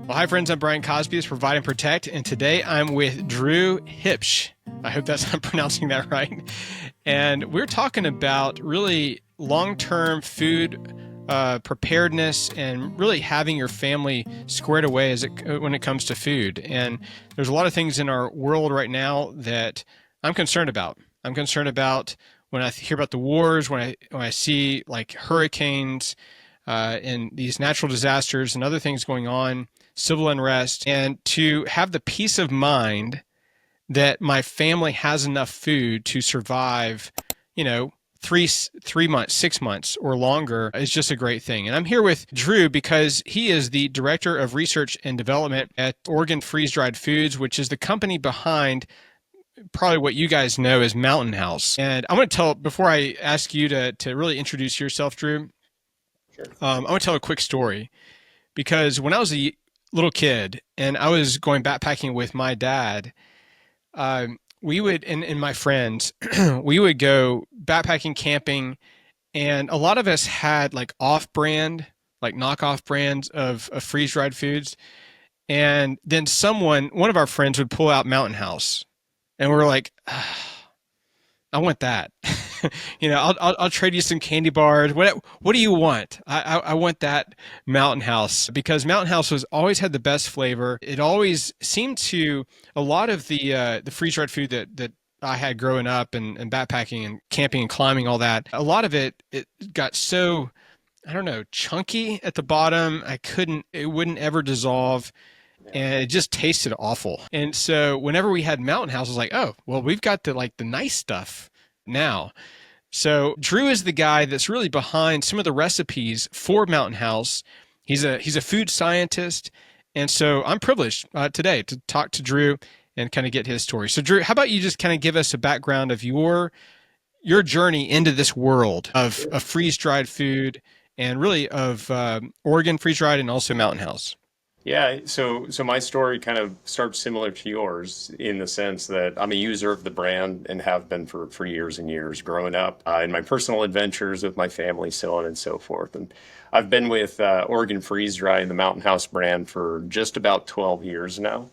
Well, hi, friends. I'm Brian Cosby. It's Provide and Protect, and today I'm with Drew Huebsch. I hope I'm pronouncing that right. And we're talking about really long-term food preparedness and really having your family squared away when it comes to food. And there's a lot of things in our world right now that I'm concerned about. I'm concerned about when I hear about the wars, when I see like hurricanes and these natural disasters and other things going on, civil unrest, and to have the peace of mind that my family has enough food to survive, you know, three months, 6 months, or longer is just a great thing. And I'm here with Drew because he is the director of research and development at Oregon Freeze Dried Foods, which is the company behind probably what you guys know as Mountain House. And I want to tell, before I ask you to really introduce yourself, Drew, Sure. I want to tell a quick story because when I was a little kid and I was going backpacking with my dad, we would, and my friends, we would go backpacking, camping, and a lot of us had like off-brand, like knockoff brands of freeze-dried foods. And then one of our friends would pull out Mountain House, and we are like, I want that. I'll trade you some candy bars. What do you want? I want that Mountain House because Mountain House was always had the best flavor. It always seemed to a lot of the freeze dried food that I had growing up and backpacking and camping and climbing all that. A lot of it got so I don't know chunky at the bottom. It wouldn't ever dissolve Yeah. and it just tasted awful. And so whenever we had Mountain House, I was like, oh, well, we've got the nice stuff now. So Drew is the guy that's really behind some of the recipes for Mountain House. He's a food scientist, and so I'm privileged today to talk to Drew and kind of get his story. So Drew, how about you just kind of give us a background of your journey into this world of freeze dried food and really of Oregon freeze dried and also Mountain House. Yeah, so my story kind of starts similar to yours in the sense that I'm a user of the brand and have been for years and years growing up in my personal adventures with my family, so on and so forth. And I've been with Oregon Freeze Dry and the Mountain House brand for just about 12 years now.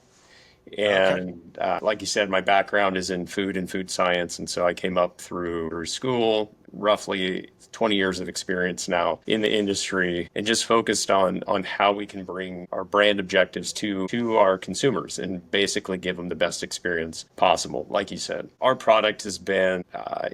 Okay. And like you said, my background is in food and food science. And so I came up through school, roughly 20 years of experience now in the industry, and just focused on how we can bring our brand objectives to our consumers and basically give them the best experience possible. Like you said, our product has been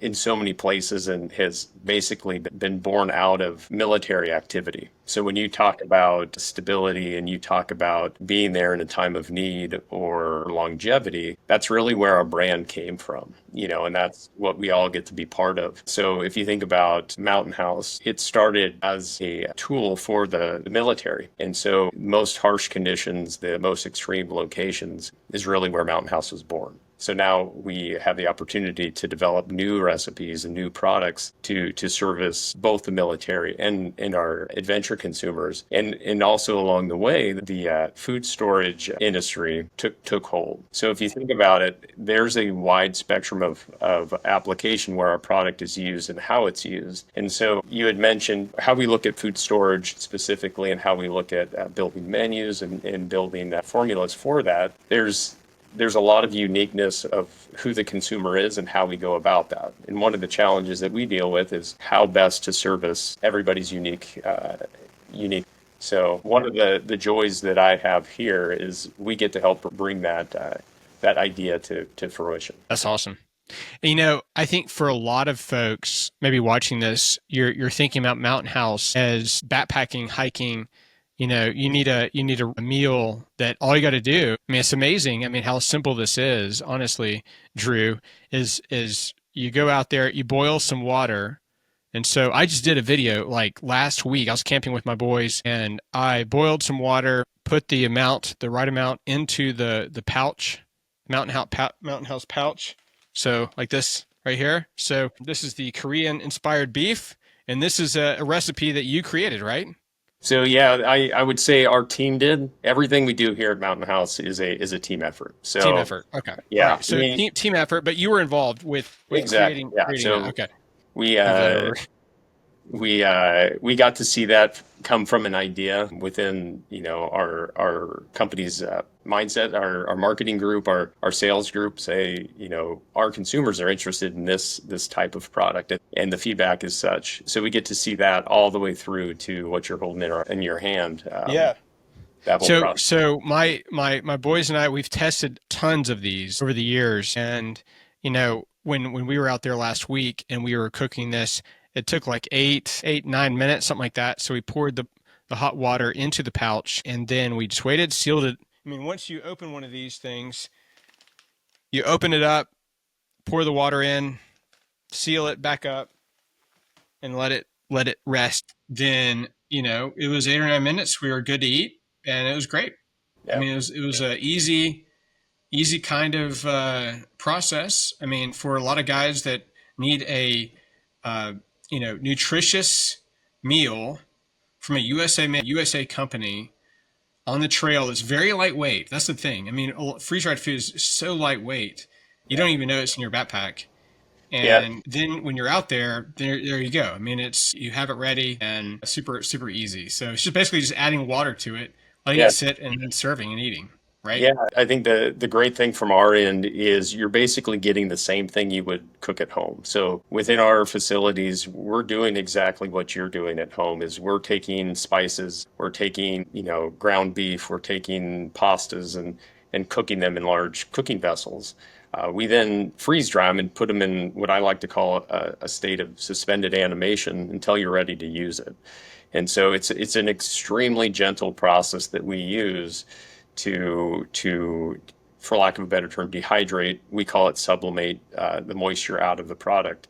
in so many places and has basically been born out of military activity. So when you talk about stability and you talk about being there in a time of need or longevity, that's really where our brand came from, and that's what we all get to be part of. So if you think about Mountain House, it started as a tool for the military. And so most harsh conditions, the most extreme locations is really where Mountain House was born. So now we have the opportunity to develop new recipes and new products to service both the military and our adventure consumers. And also along the way, the food storage industry took hold. So if you think about it, there's a wide spectrum of application where our product is used and how it's used. And so you had mentioned how we look at food storage specifically and how we look at building menus and building formulas for that. There's a lot of uniqueness of who the consumer is and how we go about that. And one of the challenges that we deal with is how best to service everybody's unique. So one of the joys that I have here is we get to help bring that idea to fruition. That's awesome. And, I think for a lot of folks, maybe watching this, you're thinking about Mountain House as backpacking, hiking. You need a meal that all you got to do. I mean, it's amazing. I mean, how simple this is. Honestly, Drew, is you go out there, you boil some water. And so I just did a video like last week. I was camping with my boys and I boiled some water, put the right amount into the pouch, Mountain House pouch. So like this right here. So this is the Korean inspired beef. And this is a recipe that you created, right? So yeah, I would say our team did. Everything we do here at Mountain House is a team effort. Team So effort. Okay. All yeah, right. So team effort, but you were involved with exactly. creating Yeah. that. So Okay. we Move that over. We got to see that come from an idea within, our company's mindset, our marketing group, our sales group say, our consumers are interested in this type of product, and the feedback is such. So we get to see that all the way through to what you're holding in your hand. Yeah. That whole So process. so my boys and I, we've tested tons of these over the years, and when we were out there last week and we were cooking this, it took like 9 minutes, something like that. So we poured the hot water into the pouch, and then we just waited, sealed it. I mean, once you open one of these things, you open it up, pour the water in, seal it back up, and let it rest. Then it was 8 or 9 minutes. We were good to eat, and it was great. I Yeah. mean, it was a easy kind of process. I mean, for a lot of guys that need a nutritious meal from a USA company on the trail that's very lightweight. That's the thing. I mean, freeze dried food is so lightweight, you don't even know it's in your backpack. Yeah. And then when you're out there you go. I mean, you have it ready and super easy. So it's just basically just adding water to it, letting Yeah. it sit, and then serving and eating. Right? Yeah, I think the great thing from our end is you're basically getting the same thing you would cook at home. So within our facilities, we're doing exactly what you're doing at home is we're taking spices, we're taking, ground beef, we're taking pastas and cooking them in large cooking vessels. We then freeze dry them and put them in what I like to call a state of suspended animation until you're ready to use it. And so it's an extremely gentle process that we use to for lack of a better term, dehydrate. We call it sublimate the moisture out of the product,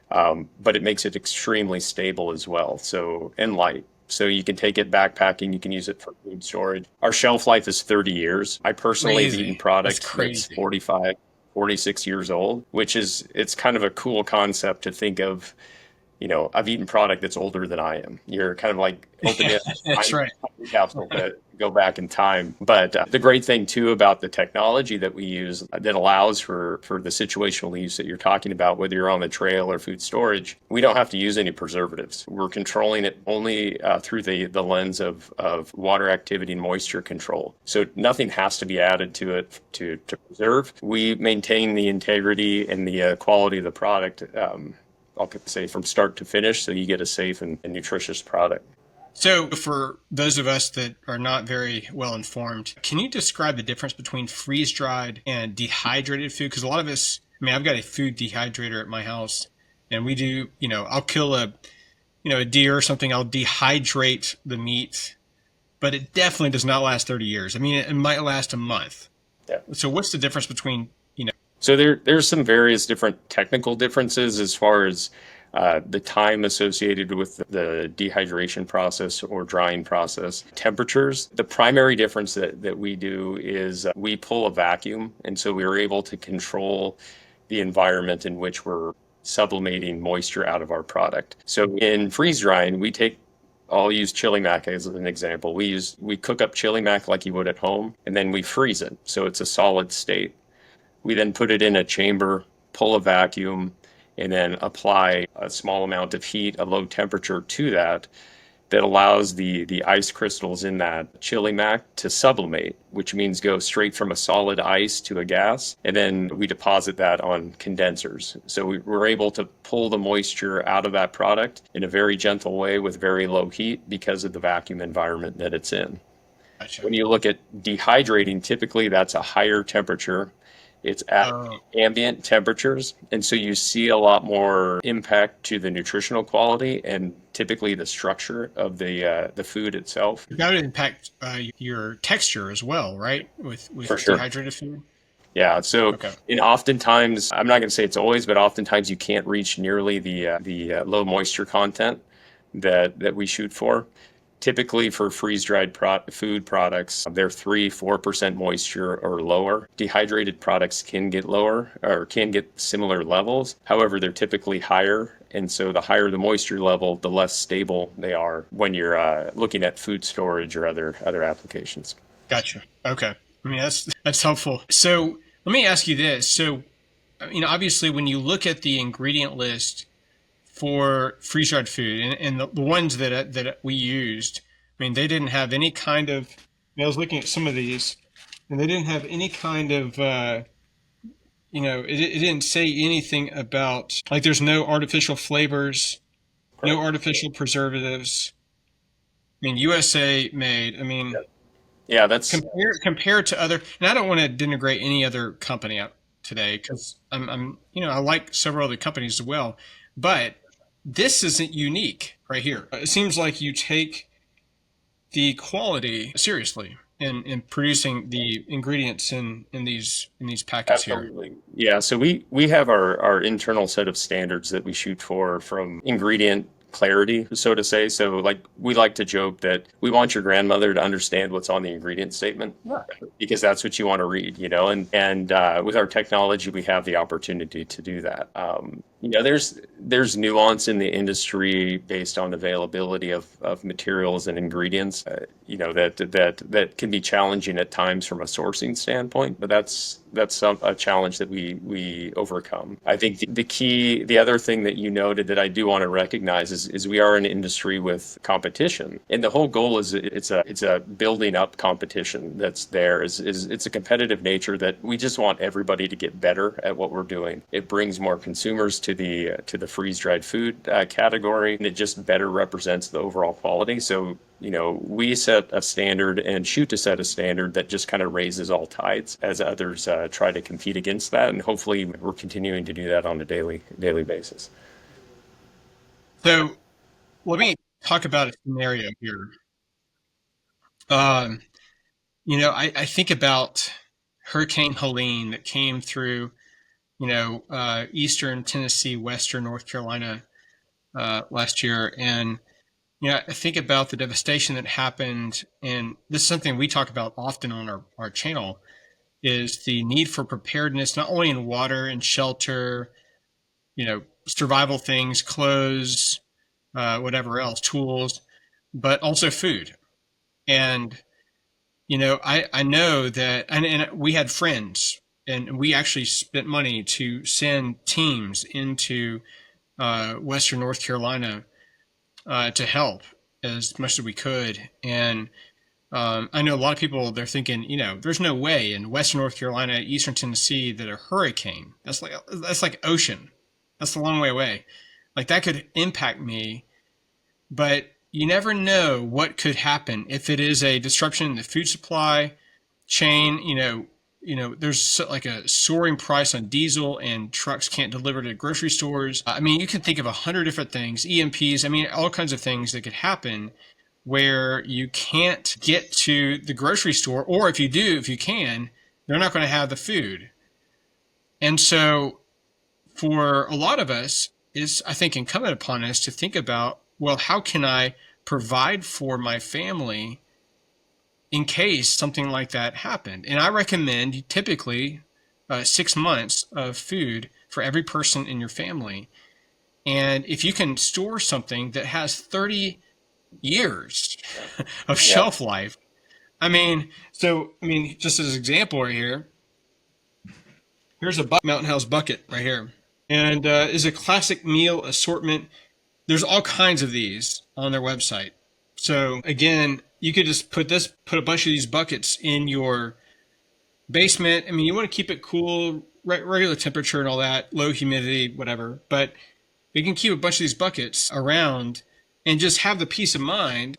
but it makes it extremely stable as well. So and light. So you can take it backpacking. You can use it for food storage. Our shelf life is 30 years. I personally have eaten Crazy. That's product that's crazy. 45, 46 years old, which it's kind of a cool concept to think of. I've eaten product that's older than I am. You're kind of like opening a That's time right. capsule to go back in time. But the great thing too about the technology that we use that allows for the situational use that you're talking about, whether you're on the trail or food storage, we don't have to use any preservatives. We're controlling it only through the lens of water activity and moisture control. So nothing has to be added to it to preserve. We maintain the integrity and the quality of the product. I'll say from start to finish, so you get a safe and nutritious product. So, for those of us that are not very well informed, can you describe the difference between freeze dried and dehydrated food? Because a lot of us, I mean, I've got a food dehydrator at my house, and we do, I'll kill a deer or something, I'll dehydrate the meat, but it definitely does not last 30 years. I mean, it might last a month. Yeah. So, what's the difference between, So there's some various different technical differences as far as the time associated with the dehydration process or drying process, temperatures. The primary difference that we do is we pull a vacuum, and so we are able to control the environment in which we're sublimating moisture out of our product. So in freeze drying, I'll use chili mac as an example. We cook up chili mac like you would at home, and then we freeze it, so it's a solid state. We then put it in a chamber, pull a vacuum, and then apply a small amount of heat, a low temperature to that allows the ice crystals in that chili mac to sublimate, which means go straight from a solid ice to a gas. And then we deposit that on condensers. So we're able to pull the moisture out of that product in a very gentle way with very low heat because of the vacuum environment that it's in. Gotcha. When you look at dehydrating, typically that's a higher temperature. It's at ambient temperatures, and so you see a lot more impact to the nutritional quality and typically the structure of the food itself. that would impact your texture as well, right? With For sure. dehydrated food? Yeah. So, Okay. and oftentimes, I'm not going to say it's always, but oftentimes you can't reach nearly the low moisture content that we shoot for. Typically for freeze-dried food products, they're 3-4% moisture or lower. Dehydrated products can get lower or can get similar levels. However, they're typically higher. And so the higher the moisture level, the less stable they are when you're looking at food storage or other applications. Gotcha. Okay. I mean, that's helpful. So let me ask you this. So, obviously, when you look at the ingredient list for freeze dried food, and the ones that we used, I mean, they didn't have any kind of. I was looking at some of these, and they didn't have any kind of. It didn't say anything about like there's no artificial flavors, no Correct. artificial preservatives. I mean, USA made. I Yeah. mean, Yeah, that's compared to other, and I don't want to denigrate any other company out today because I like several other companies as well, but this isn't unique right here. It seems like you take the quality seriously in producing the ingredients in these packets here. absolutely. Yeah, so we have our internal set of standards that we shoot for from ingredient clarity, so to say. So like we like to joke that we want your grandmother to understand what's on the ingredient statement because that's what you want to read, and with our technology, we have the opportunity to do that. There's nuance in the industry based on availability of materials and ingredients, that can be challenging at times from a sourcing standpoint, but that's a challenge that we overcome. I think the other thing that you noted that I do want to recognize is we are an industry with competition, and the whole goal is it's a building up competition that's there. It's a competitive nature that we just want everybody to get better at what we're doing. It brings more consumers to the freeze dried food category, and it just better represents the overall quality. So we set a standard and shoot to set a standard that just kind of raises all tides as others try to compete against that. And hopefully we're continuing to do that on a daily basis. So let me talk about a scenario here. Um, I think about Hurricane Helene that came through, eastern Tennessee, western North Carolina last year, and I think about the devastation that happened, and this is something we talk about often on our channel, is the need for preparedness, not only in water and shelter, survival things, clothes, whatever else, tools, but also food. And I know that, and we had friends, and we actually spent money to send teams into Western North Carolina to help as much as we could. And I know a lot of people, they're thinking, there's no way in Western North Carolina, Eastern Tennessee, that a hurricane, that's like ocean. That's a long way away. Like that could impact me, but you never know what could happen if it is a disruption in the food supply chain. There's like a soaring price on diesel and trucks can't deliver to grocery stores. I mean, you can think of 100 different things, EMPs. I mean, all kinds of things that could happen where you can't get to the grocery store, or if you do, if you can, they're not going to have the food. And so for a lot of us, it's, I think, incumbent upon us to think about, well, how can I provide for my family in case something like that happened? And I recommend typically 6 months of food for every person in your family. And if you can store something that has 30 years of Yeah. shelf life, just as an example right here, here's a Mountain House bucket right here, and is a classic meal assortment. There's all kinds of these on their website. So again, you could just put a bunch of these buckets in your basement. I mean, you want to keep it cool, regular temperature and all that, low humidity, whatever. But you can keep a bunch of these buckets around and just have the peace of mind.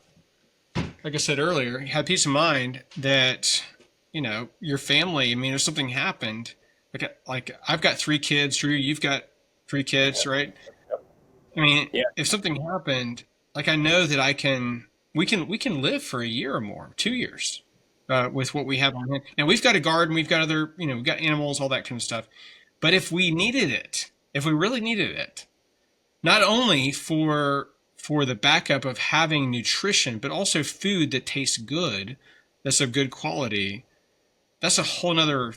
Like I said earlier, have peace of mind that your family. I mean, if something happened, like I've got 3 kids. Drew, you've got 3 kids, right? I mean, Yeah. if something happened, like I know that we can live for a year or more, 2 years, with what we have on hand. Now we've got a garden, we've got other, we've got animals, all that kind of stuff. But if we needed it, if we really needed it, not only for the backup of having nutrition, but also food that tastes good, that's of good quality, that's a whole nother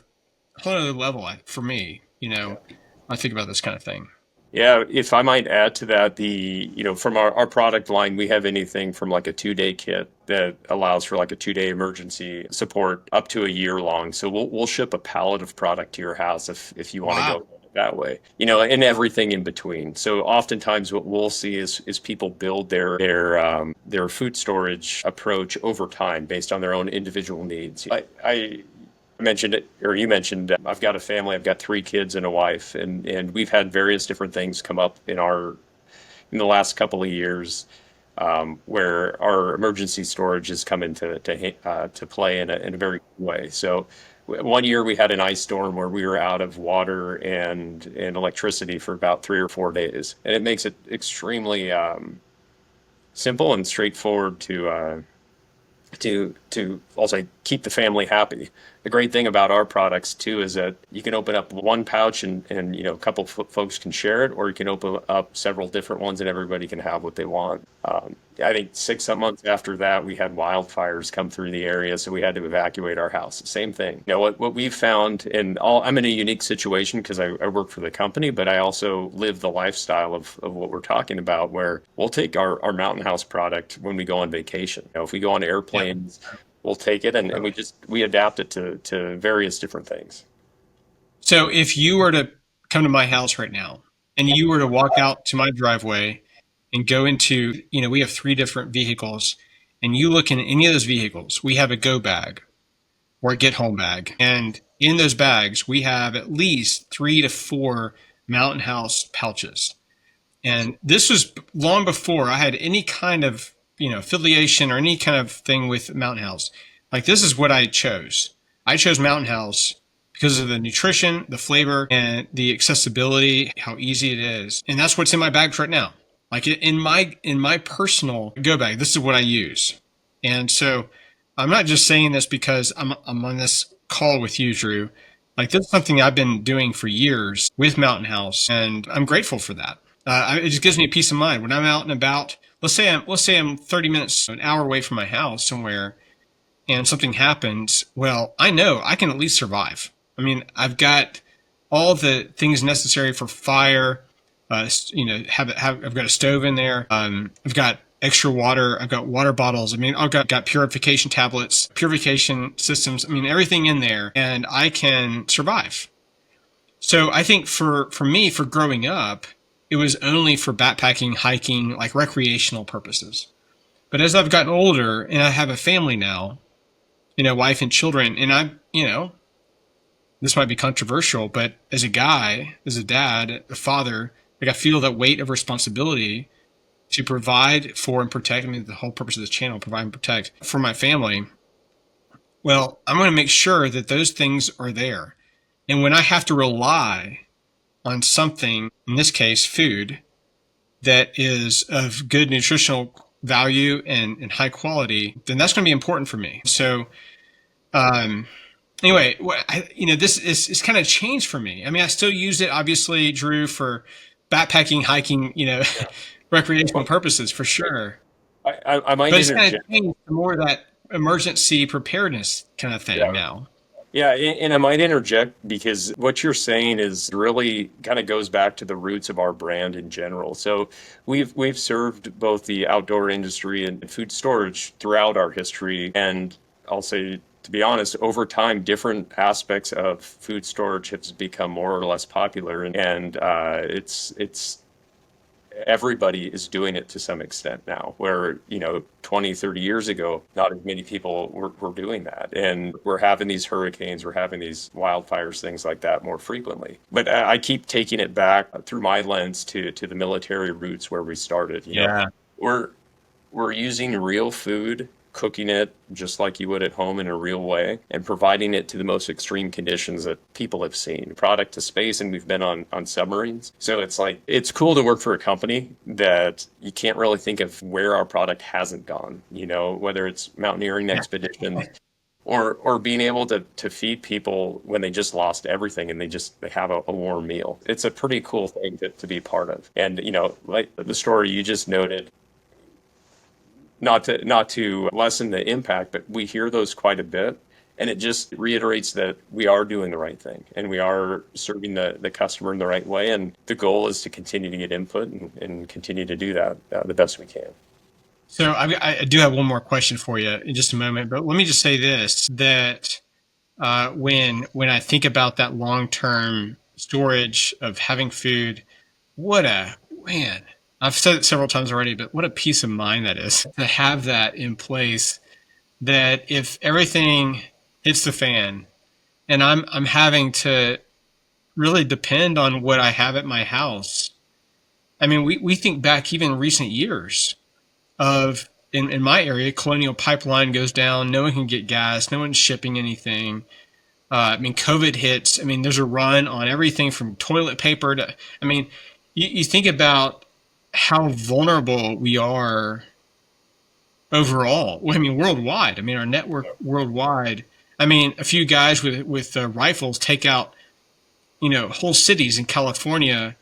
level for me. I think about this kind of thing. Yeah, if I might add to that, from our product line, we have anything from like a 2-day kit that allows for like a 2-day emergency support up to a year long. So we'll ship a pallet of product to your house if you want to Wow. go that way, and everything in between. So oftentimes what we'll see is people build their food storage approach over time based on their own individual needs. I mentioned it, or you mentioned, I've got a family, I've got 3 kids and a wife, and we've had various different things come up in the last couple of years, where our emergency storage has come into to play in a very good way. So one year we had an ice storm where we were out of water and electricity for about 3 or 4 days, and it makes it extremely simple and straightforward to also keep the family happy. The great thing about our products too is that you can open up one pouch and a couple folks can share it, or you can open up several different ones and everybody can have what they want. I think 6 months after that, we had wildfires come through the area, so we had to evacuate our house. Same thing. What we've found, I'm in a unique situation because I work for the company, but I also live the lifestyle of what we're talking about, where we'll take our Mountain House product when we go on vacation. If we go on airplanes, we'll take it and we adapt it to various different things. So if you were to come to my house right now and you were to walk out to my driveway and go into, we have 3 different vehicles, and you look in any of those vehicles, we have a go bag or a get home bag. And in those bags, we have at least 3 to 4 Mountain House pouches. And this was long before I had any kind of, affiliation or any kind of thing with Mountain House. Like, this is what I chose. I chose Mountain House because of the nutrition, the flavor, and the accessibility, how easy it is. And that's what's in my bags right now. Like, in my personal go bag, this is what I use. And so I'm not just saying this because I'm on this call with you, Drew. Like, this is something I've been doing for years with Mountain House, and I'm grateful for that. It just gives me a peace of mind when I'm out and about. Let's say I'm 30 minutes, an hour away from my house somewhere, and something happens. Well, I know I can at least survive. I mean, I've got all the things necessary for fire. I've got a stove in there. I've got extra water. I've got water bottles. I mean, I've got purification tablets, purification systems. I mean, everything in there, and I can survive. So I think for me, for growing up, it was only for backpacking, hiking, like recreational purposes. But as I've gotten older and I have a family now, wife and children, and this might be controversial, but as a guy, as a dad, a father, like, I feel that weight of responsibility to provide for and protect. I mean, the whole purpose of this channel, provide and protect for my family. Well, I'm going to make sure that those things are there. And when I have to rely on something, in this case, food, that is of good nutritional value and high quality, then that's going to be important for me. So, anyway, this is kind of changed for me. I mean, I still use it, obviously, Drew, for backpacking, hiking, recreational purposes for sure. I might But it's kind of interject. changed to more of that emergency preparedness kind of thing Yeah. now. Yeah, and I might interject because what you're saying is really kind of goes back to the roots of our brand in general. So we've served both the outdoor industry and food storage throughout our history, and I'll say, to be honest, over time, different aspects of food storage have become more or less popular, and it's everybody is doing it to some extent now, where 20, 30 years ago, not as many people were doing that, and we're having these hurricanes, we're having these wildfires, things like that more frequently. But I keep taking it back through my lens to the military roots where we started. Yeah. We're using real food, cooking it just like you would at home in a real way, and providing it to the most extreme conditions that people have seen. Product to space, and we've been on submarines. So it's cool to work for a company that you can't really think of where our product hasn't gone, whether it's mountaineering expeditions or being able to feed people when they just lost everything and they have a warm meal. It's a pretty cool thing to be part of. And, like the story you just noted, not to lessen the impact, but we hear those quite a bit. And it just reiterates that we are doing the right thing and we are serving the customer in the right way. And the goal is to continue to get input and continue to do that the best we can. So I do have one more question for you in just a moment, but let me just say this, that when I think about that long-term storage, of having food, what a man. I've said it several times already, but what a peace of mind that is to have that in place, that if everything hits the fan and I'm having to really depend on what I have at my house. I mean, we think back even recent years of in my area, Colonial Pipeline goes down, no one can get gas, no one's shipping anything. I mean, COVID hits. I mean, there's a run on everything from toilet paper to, I mean, you think about how vulnerable we are overall. I mean, worldwide. I mean, our network worldwide. I mean, a few guys with rifles take out, whole cities in California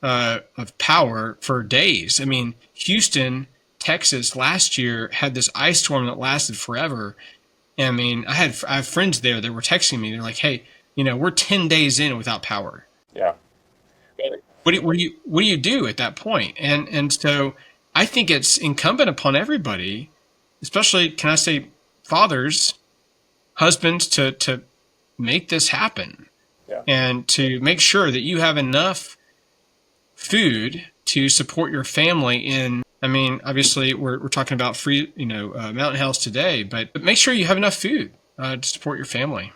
of power for days. I mean, Houston, Texas last year had this ice storm that lasted forever. And I mean, I have friends there that were texting me. They're like, "Hey, we're 10 days in without power. Yeah. What do you do at that point?" And so I think it's incumbent upon everybody, especially can I say fathers, husbands, to make this happen Yeah. and to make sure that you have enough food to support your family in. I mean, obviously we're talking about free, Mountain House today, but make sure you have enough food to support your family.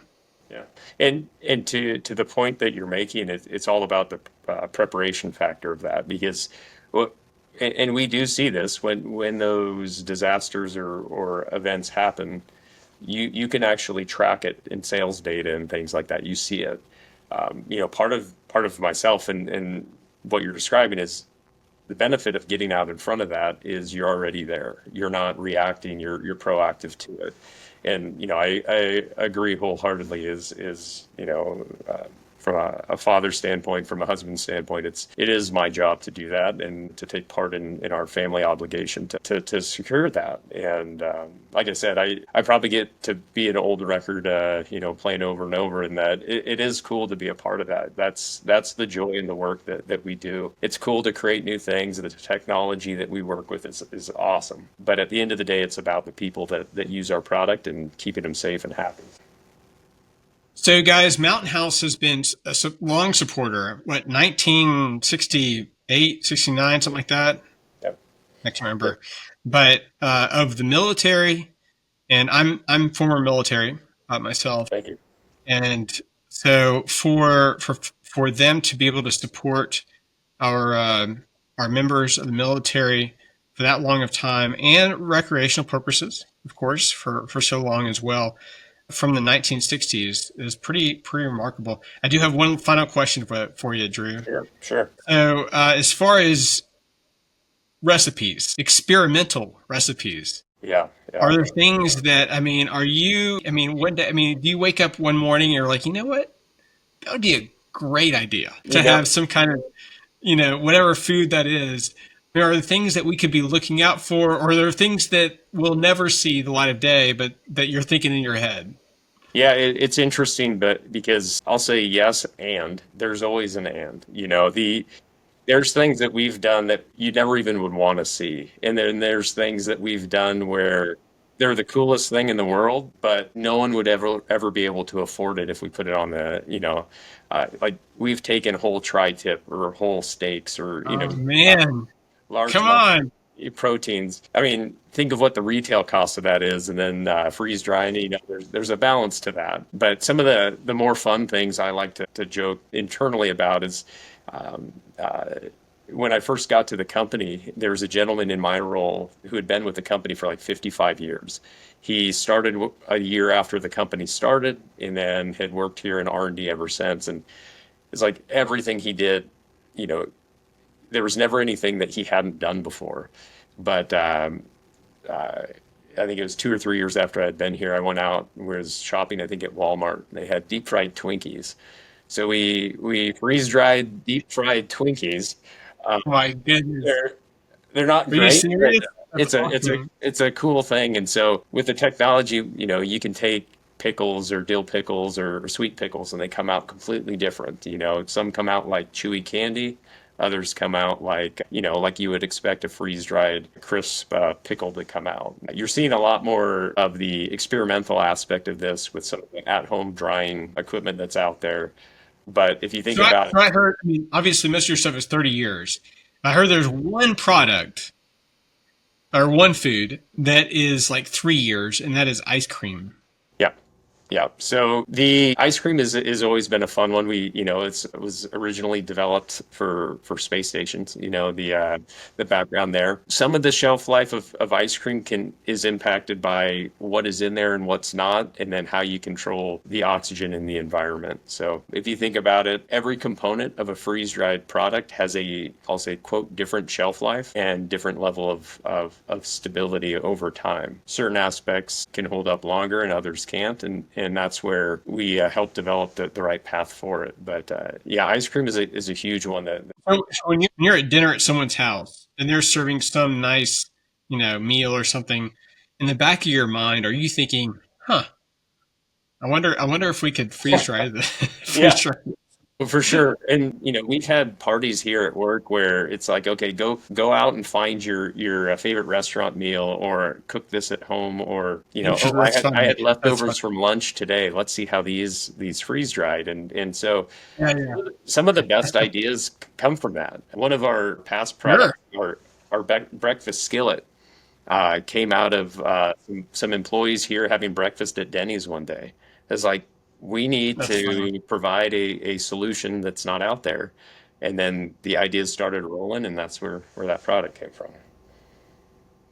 Yeah, and to the point that you're making, it's all about the preparation factor of that because, well, and we do see this when those disasters or events happen, you can actually track it in sales data and things like that. You see it. Part of myself and what you're describing is the benefit of getting out in front of that is you're already there. You're not reacting. You're proactive to it. And I agree wholeheartedly. From a father's standpoint, from a husband's standpoint, it is my job to do that and to take part in our family obligation to secure that. And like I said, I probably get to be an old record, playing over and over, and that it is cool to be a part of that. That's the joy in the work that we do. It's cool to create new things. The technology that we work with is awesome. But at the end of the day, it's about the people that use our product and keeping them safe and happy. So, guys, Mountain House has been a long supporter. What, 1968, 69, something like that? Yep. I can't remember. But of the military, and I'm former military myself, Thank you. and so for them to be able to support our members of the military for that long of time and recreational purposes, of course, for so long as well, from the 1960s is pretty remarkable. I do have one final question for you, Drew. Sure. So, as far as recipes, experimental recipes, Yeah. are there things that I mean? One day, do you wake up one morning and you're like, you know what? That would be a great idea to have some kind of, whatever food that is. There are things that we could be looking out for, or there are things that will never see the light of day, but that you're thinking in your head. Yeah, it's interesting, but because I'll say yes, and there's always an and. There's things that we've done that you never even would want to see, and then there's things that we've done where they're the coolest thing in the world, but no one would ever be able to afford it if we put it on like we've taken whole tri-tip or whole steaks or Oh man, large come amounts on! proteins. I mean, think of what the retail cost of that is, and then freeze drying. There's a balance to that. But some of the more fun things I like to joke internally about is um, uh, when I first got to the company, there was a gentleman in my role who had been with the company for like 55 years. He started a year after the company started, and then had worked here in R&D ever since. And it's like everything he did, you know, there was never anything that he hadn't done before. But I think it was 2 or 3 years after I'd been here, I went out and was shopping, I think at Walmart. They had deep fried Twinkies. So we freeze dried deep fried Twinkies. Um, My goodness, they're they're not are you great, but serious? That's awesome. it's a cool thing. And so with the technology, you can take pickles or dill pickles or sweet pickles, and they come out completely different. Some come out like chewy candy. Others come out like you would expect a freeze-dried, crisp pickle to come out. You're seeing a lot more of the experimental aspect of this with some of the at-home drying equipment that's out there. But if you think So about it, I heard, I mean, obviously most of your stuff is 30 years. I heard there's one product or one food that is like 3 years, and that is ice cream. yeah. Yeah. So the ice cream is always been a fun one. It was originally developed for space stations. The background there. Some of the shelf life of ice cream is impacted by what is in there and what's not, and then how you control the oxygen in the environment. So if you think about it, every component of a freeze-dried product has I'll say, quote, different shelf life and different level of stability over time. Certain aspects can hold up longer and others can't, and that's where we help develop the right path for it. But yeah, ice cream is a huge one So when you're at dinner at someone's house and they're serving some nice, meal or something, in the back of your mind, are you thinking, huh, I wonder if we could freeze dry the freeze yeah. dry. Well, for sure. And we've had parties here at work where it's like, okay, go out and find your favorite restaurant meal, or cook this at home, or oh, I That's had I funny. had That's funny. leftovers from lunch today. Let's see how these freeze dried. And so Yeah, yeah. some of the best ideas come from that. One of our past Sure. products, our breakfast skillet, came out of some employees here having breakfast at Denny's one day. It's like, we need That's funny. to provide a solution that's not out there. And then the ideas started rolling, and that's where that product came from.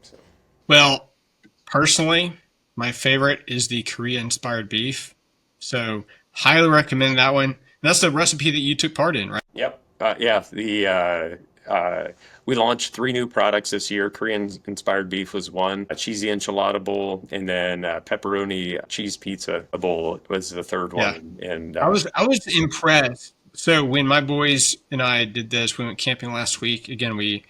So, Well, personally, my favorite is the Korea inspired beef. So highly recommend that one. And that's the recipe that you took part in, right? yep. Yeah. We launched 3 new products this year. Korean inspired beef was one, a cheesy enchilada bowl, and then pepperoni cheese pizza bowl was the third Yeah. one. And I was impressed. So when my boys and I did this, we went camping last week. Again, we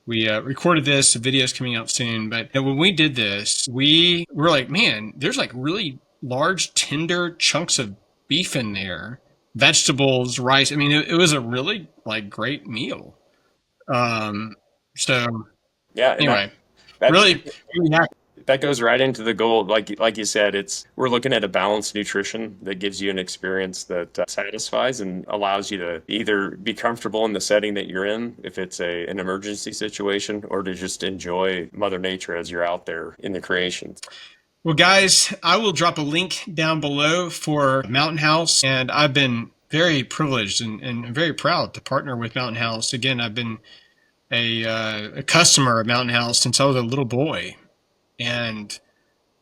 recorded this. The video's coming out soon. But when we did this, we were like, man, there's like really large, tender chunks of beef in there, vegetables, rice. I mean, it was a really like great meal. Um, so yeah, and anyway, that really, really happy. that goes right into the goal. Like you said, we're looking at a balanced nutrition that gives you an experience that satisfies and allows you to either be comfortable in the setting that you're in, if it's an emergency situation, or to just enjoy Mother Nature as you're out there in the creation. Well, guys, I will drop a link down below for Mountain House, and I've been very privileged and very proud to partner with Mountain House. Again, I've been a customer of Mountain House since I was a little boy, and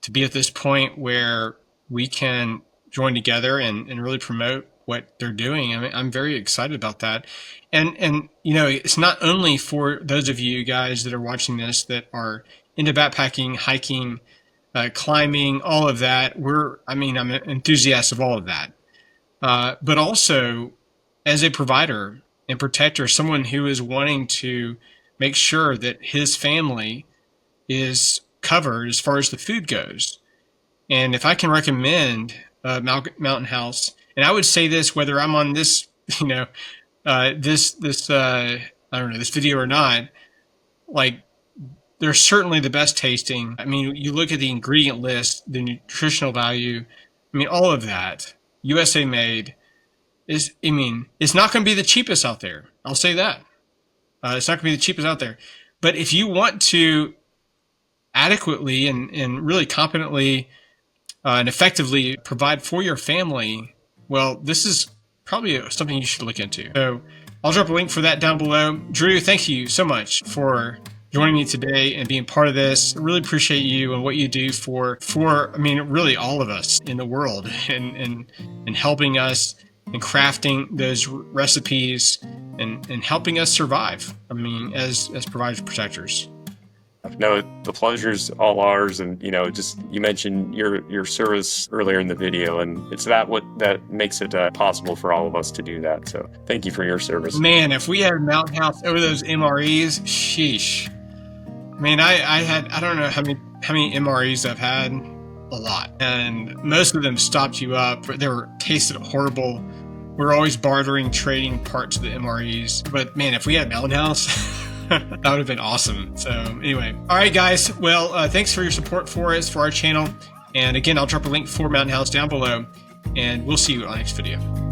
to be at this point where we can join together and really promote what they're doing, I mean, I'm very excited about that. And it's not only for those of you guys that are watching this that are into backpacking, hiking, climbing, all of that. I'm an enthusiast of all of that. But also, as a provider and protector, someone who is wanting to make sure that his family is covered as far as the food goes. And if I can recommend Mountain House, and I would say this whether I'm on this, this I don't know, this video or not, like they're certainly the best tasting. I mean, you look at the ingredient list, the nutritional value, I mean, all of that, USA made it's not going to be the cheapest out there. I'll say that. It's not going to be the cheapest out there. But if you want to adequately and really competently and effectively provide for your family, well, this is probably something you should look into. So I'll drop a link for that down below. Drew, thank you so much for joining me today and being part of this. I really appreciate you and what you do for really all of us in the world and helping us and crafting those recipes and helping us survive. I mean, as providers, protectors. No, the pleasure's all ours. And just you mentioned your service earlier in the video, and it's that makes it possible for all of us to do that. So thank you for your service. Man, if we had Mountain House over those MREs, sheesh. I mean, I don't know how many MREs I've had, a lot, and most of them stopped you up. They were tasted horrible. We're always bartering, trading parts of the MREs. But man, if we had Mountain House, that would have been awesome. So anyway, all right, guys. Well, thanks for your support for us, for our channel. And again, I'll drop a link for Mountain House down below, and we'll see you on the next video.